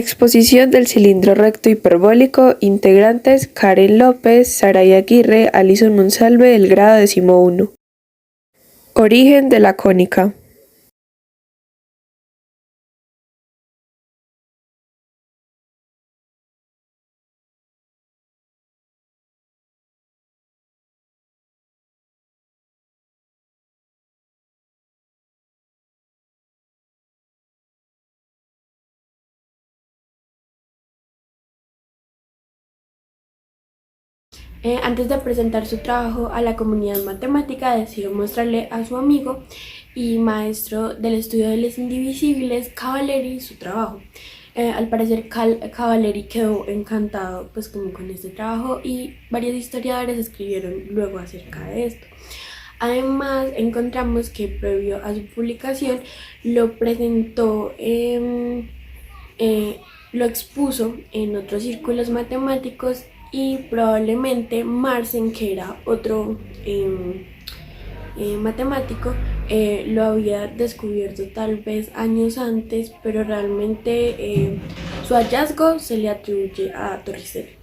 Exposición del cilindro recto hiperbólico, integrantes Karen López, Saray Aguirre, Alison Monsalve, del grado 11. Origen de la cónica. Antes de presentar su trabajo a la comunidad matemática, decidió mostrarle a su amigo y maestro del estudio de los indivisibles, Cavalieri, su trabajo. Al parecer Cavalieri quedó encantado pues como con este trabajo y varios historiadores escribieron luego acerca de esto. Además, encontramos que previo a su publicación lo presentó, lo expuso en otros círculos matemáticos y probablemente Mersenne, que era otro matemático, lo había descubierto tal vez años antes, pero realmente su hallazgo se le atribuye a Torricelli.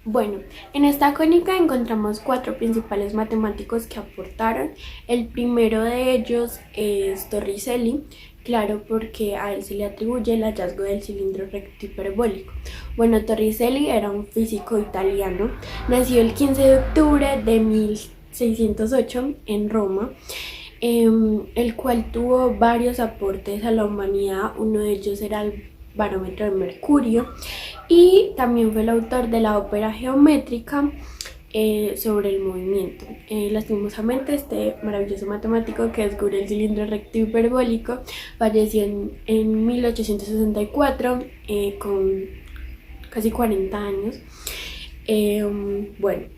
Bueno, en esta cónica encontramos cuatro principales matemáticos que aportaron. El primero de ellos es Torricelli, claro, porque a él se le atribuye el hallazgo del cilindro recto hiperbólico. Bueno, Torricelli era un físico italiano, nació el 15 de octubre de 1608 en Roma, el cual tuvo varios aportes a la humanidad. Uno de ellos era el barómetro de mercurio, y también fue el autor de la ópera geométrica sobre el movimiento. Lastimosamente, este maravilloso matemático que descubrió el cilindro recto hiperbólico falleció en 1864 con casi 40 años. Bueno.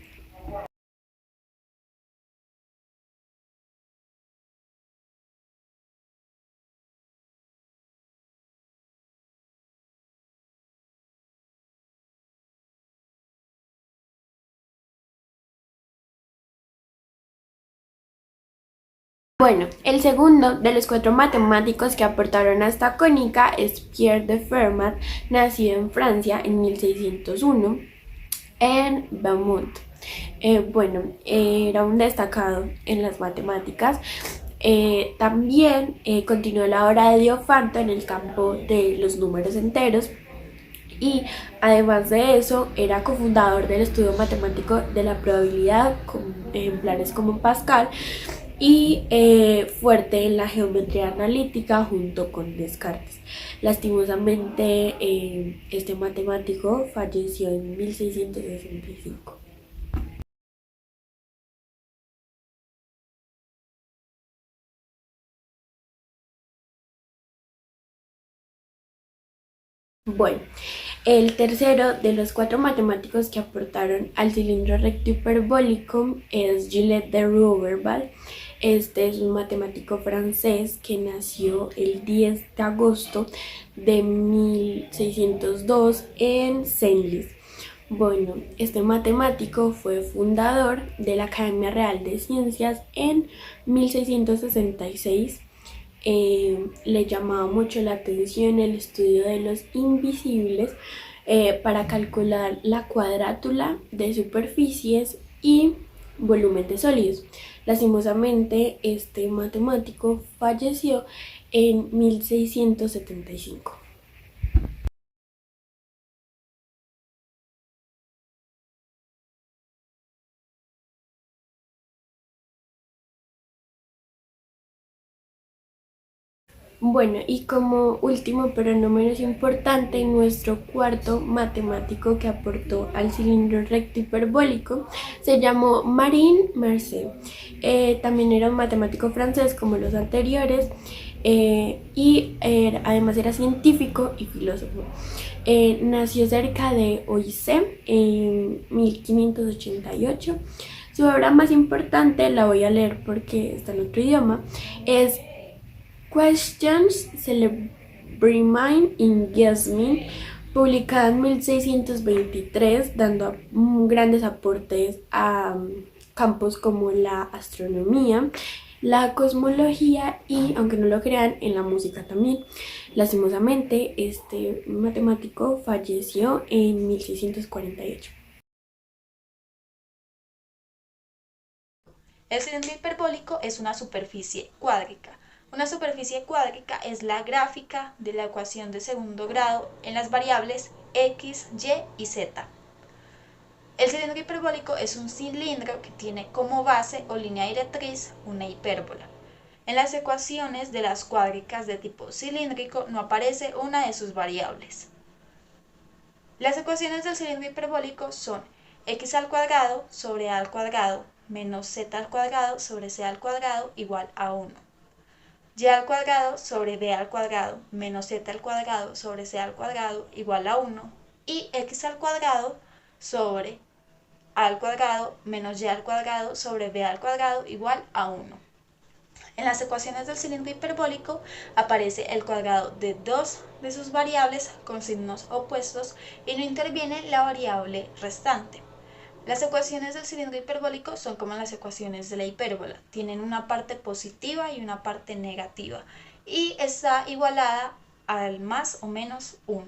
Bueno, el segundo de los cuatro matemáticos que aportaron a esta cónica es Pierre de Fermat, nacido en Francia en 1601 en Beaumont. Era un destacado en las matemáticas. También continuó la obra de Diofanto en el campo de los números enteros, y además de eso era cofundador del estudio matemático de la probabilidad con ejemplares como Pascal, y fuerte en la geometría analítica junto con Descartes. Lastimosamente, este matemático falleció en 1665. Bueno, el tercero de los cuatro matemáticos que aportaron al cilindro recto hiperbólico es Gilles de Roberval. Este es un matemático francés que nació el 10 de agosto de 1602 en Senlis. Bueno, este matemático fue fundador de la Academia Real de Ciencias en 1666. Le llamaba mucho la atención el estudio de los invisibles para calcular la cuadrátula de superficies y volumen de sólidos. Lastimosamente, este matemático falleció en 1675. Bueno, y como último pero no menos importante, nuestro cuarto matemático que aportó al cilindro recto hiperbólico se llamó Marin Mersenne. También era un matemático francés como los anteriores, y además era científico y filósofo. Nació cerca de Oisem en 1588. Su obra más importante, la voy a leer porque está en otro idioma, es Questions Celebrity in Jasmine, publicada en 1623, dando grandes aportes a campos como la astronomía, la cosmología y, aunque no lo crean, en la música también. Lastimosamente, este matemático falleció en 1648. El cilindro hiperbólico es una superficie cuádrica. Una superficie cuádrica es la gráfica de la ecuación de segundo grado en las variables x, y y z. El cilindro hiperbólico es un cilindro que tiene como base o línea directriz una hipérbola. En las ecuaciones de las cuádricas de tipo cilíndrico no aparece una de sus variables. Las ecuaciones del cilindro hiperbólico son x al cuadrado sobre a al cuadrado menos z al cuadrado sobre c al cuadrado igual a 1. Y al cuadrado sobre b al cuadrado menos z al cuadrado sobre c al cuadrado igual a 1. Y x al cuadrado sobre a al cuadrado menos y al cuadrado sobre b al cuadrado igual a 1. En las ecuaciones del cilindro hiperbólico aparece el cuadrado de dos de sus variables con signos opuestos y no interviene la variable restante. Las ecuaciones del cilindro hiperbólico son como las ecuaciones de la hipérbola, tienen una parte positiva y una parte negativa y está igualada al más o menos 1.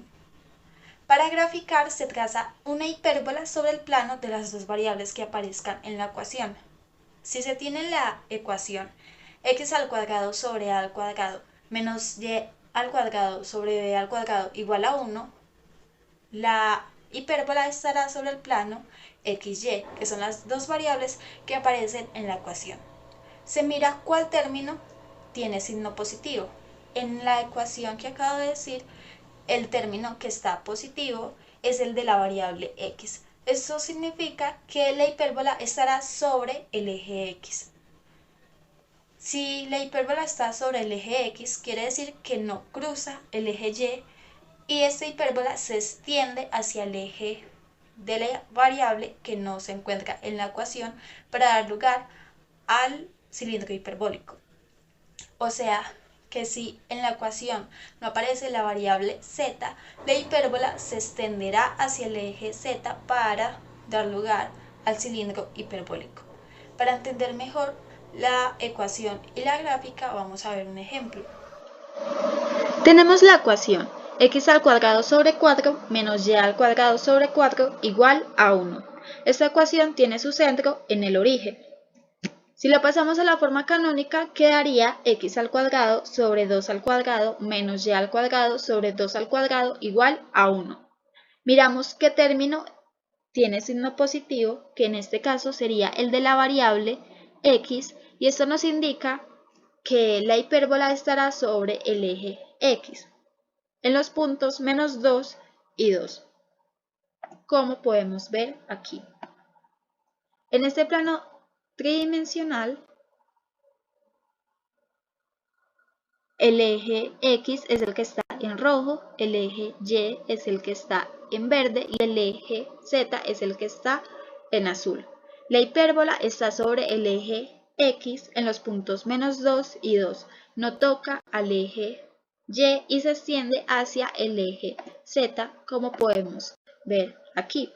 Para graficar se traza una hipérbola sobre el plano de las dos variables que aparezcan en la ecuación. Si se tiene la ecuación x al cuadrado sobre a al cuadrado menos y al cuadrado sobre b al cuadrado igual a 1, la hipérbola estará sobre el plano xy, que son las dos variables que aparecen en la ecuación. Se mira cuál término tiene signo positivo. En la ecuación que acabo de decir, el término que está positivo es el de la variable x. Esto significa que la hipérbola estará sobre el eje x. Si la hipérbola está sobre el eje x, quiere decir que no cruza el eje y esta hipérbola se extiende hacia el eje de la variable que no se encuentra en la ecuación para dar lugar al cilindro hiperbólico. O sea que si en la ecuación no aparece la variable z, la hipérbola se extenderá hacia el eje z para dar lugar al cilindro hiperbólico. Para entender mejor la ecuación y la gráfica vamos a ver un ejemplo. Tenemos la ecuación x al cuadrado sobre 4 menos y al cuadrado sobre 4 igual a 1. Esta ecuación tiene su centro en el origen. Si la pasamos a la forma canónica, quedaría x al cuadrado sobre 2 al cuadrado menos y al cuadrado sobre 2 al cuadrado igual a 1. Miramos qué término tiene signo positivo, que en este caso sería el de la variable x, y esto nos indica que la hipérbola estará sobre el eje x, en los puntos menos 2 y 2, como podemos ver aquí. En este plano tridimensional, el eje x es el que está en rojo, el eje y es el que está en verde y el eje z es el que está en azul. La hipérbola está sobre el eje x en los puntos menos 2 y 2, no toca al eje y se extiende hacia el eje z, como podemos ver aquí.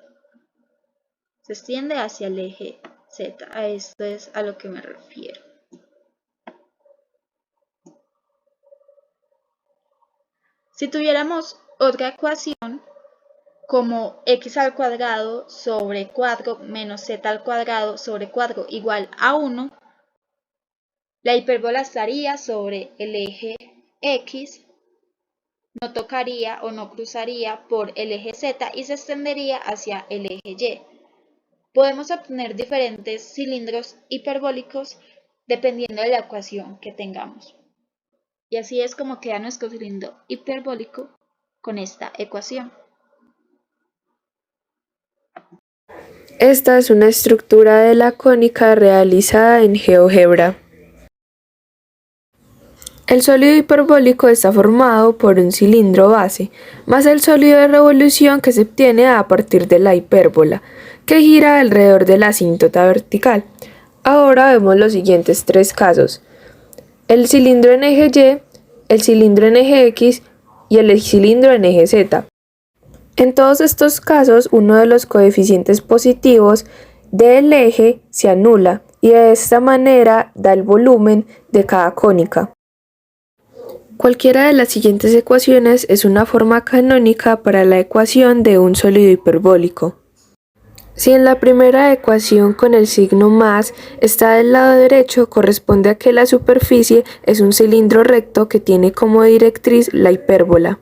Se extiende hacia el eje z, a esto es a lo que me refiero. Si tuviéramos otra ecuación como x al cuadrado sobre 4 menos z al cuadrado sobre 4 igual a 1, la hipérbola estaría sobre el eje x, no tocaría o no cruzaría por el eje z y se extendería hacia el eje y. Podemos obtener diferentes cilindros hiperbólicos dependiendo de la ecuación que tengamos. Y así es como queda nuestro cilindro hiperbólico con esta ecuación. Esta es una estructura de la cónica realizada en GeoGebra. El sólido hiperbólico está formado por un cilindro base, más el sólido de revolución que se obtiene a partir de la hipérbola, que gira alrededor de la asíntota vertical. Ahora vemos los siguientes tres casos: el cilindro en eje Y, el cilindro en eje X y el cilindro en eje Z. En todos estos casos, uno de los coeficientes positivos del eje se anula y de esta manera da el volumen de cada cónica. Cualquiera de las siguientes ecuaciones es una forma canónica para la ecuación de un sólido hiperbólico. Si en la primera ecuación con el signo más está del lado derecho, corresponde a que la superficie es un cilindro recto que tiene como directriz la hipérbola.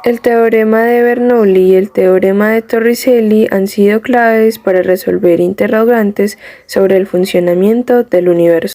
El teorema de Bernoulli y el teorema de Torricelli han sido claves para resolver interrogantes sobre el funcionamiento del universo.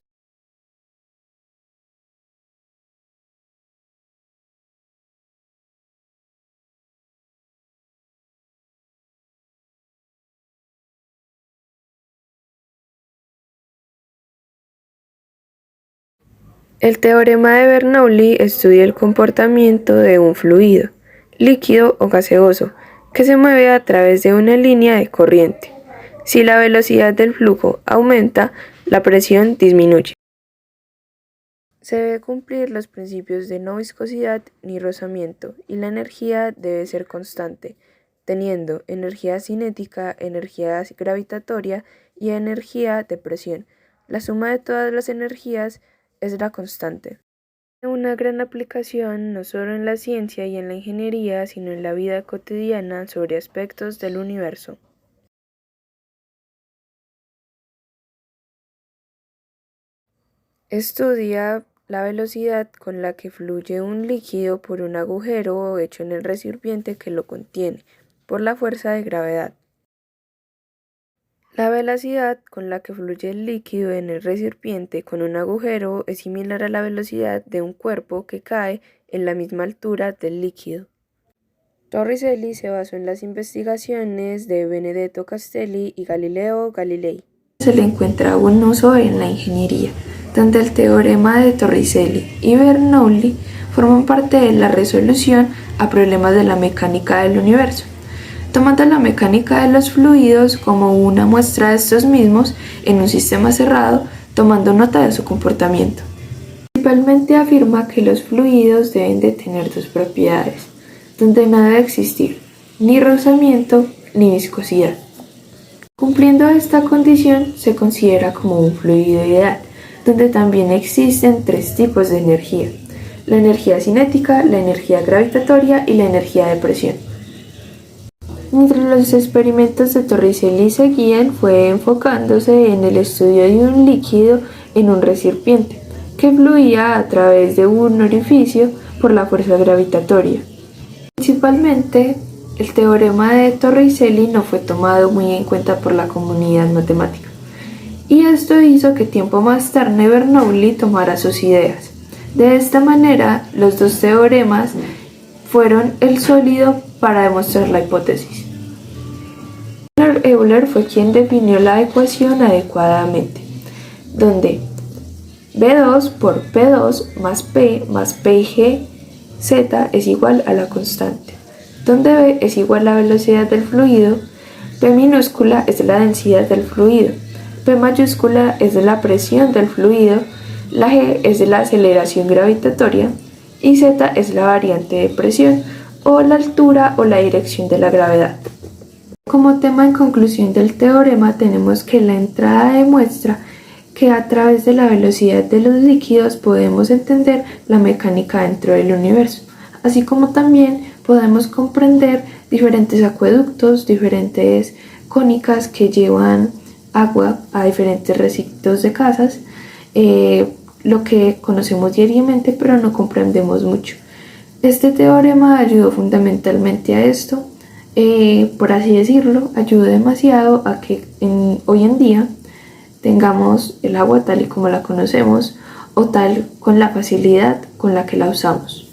El teorema de Bernoulli estudia el comportamiento de un fluido, líquido o gaseoso, que se mueve a través de una línea de corriente. Si la velocidad del flujo aumenta, la presión disminuye. Se debe cumplir los principios de no viscosidad ni rozamiento y la energía debe ser constante, teniendo energía cinética, energía gravitatoria y energía de presión. La suma de todas las energías es la constante. Una gran aplicación no solo en la ciencia y en la ingeniería, sino en la vida cotidiana sobre aspectos del universo. Estudia la velocidad con la que fluye un líquido por un agujero hecho en el recipiente que lo contiene, por la fuerza de gravedad. La velocidad con la que fluye el líquido en el recipiente con un agujero es similar a la velocidad de un cuerpo que cae en la misma altura del líquido. Torricelli se basó en las investigaciones de Benedetto Castelli y Galileo Galilei. Se le encuentra un uso en la ingeniería, donde el teorema de Torricelli y Bernoulli forman parte de la resolución a problemas de la mecánica del universo, tomando la mecánica de los fluidos como una muestra de estos mismos en un sistema cerrado, tomando nota de su comportamiento. Principalmente afirma que los fluidos deben de tener dos propiedades, donde no debe existir ni rozamiento ni viscosidad. Cumpliendo esta condición se considera como un fluido ideal, donde también existen tres tipos de energía: la energía cinética, la energía gravitatoria y la energía de presión. Mientras los experimentos de Torricelli seguían, fue enfocándose en el estudio de un líquido en un recipiente, que fluía a través de un orificio por la fuerza gravitatoria. Principalmente, el teorema de Torricelli no fue tomado muy en cuenta por la comunidad matemática, y esto hizo que tiempo más tarde Bernoulli tomara sus ideas. De esta manera, los dos teoremas fueron el sólido para demostrar la hipótesis. Euler fue quien definió la ecuación adecuadamente, donde B2 por P2 más P más PG Z es igual a la constante, donde B es igual a la velocidad del fluido, P minúscula es la densidad del fluido, P mayúscula es de la presión del fluido, la G es de la aceleración gravitatoria y Z es la variante de presión o la altura o la dirección de la gravedad. Como tema en conclusión del teorema tenemos que la entrada demuestra que a través de la velocidad de los líquidos podemos entender la mecánica dentro del universo, así como también podemos comprender diferentes acueductos, diferentes cónicas que llevan agua a diferentes recintos de casas, lo que conocemos diariamente pero no comprendemos mucho. Este teorema ayudó fundamentalmente a esto, por así decirlo, ayudó demasiado a que hoy en día tengamos el agua tal y como la conocemos o tal con la facilidad con la que la usamos.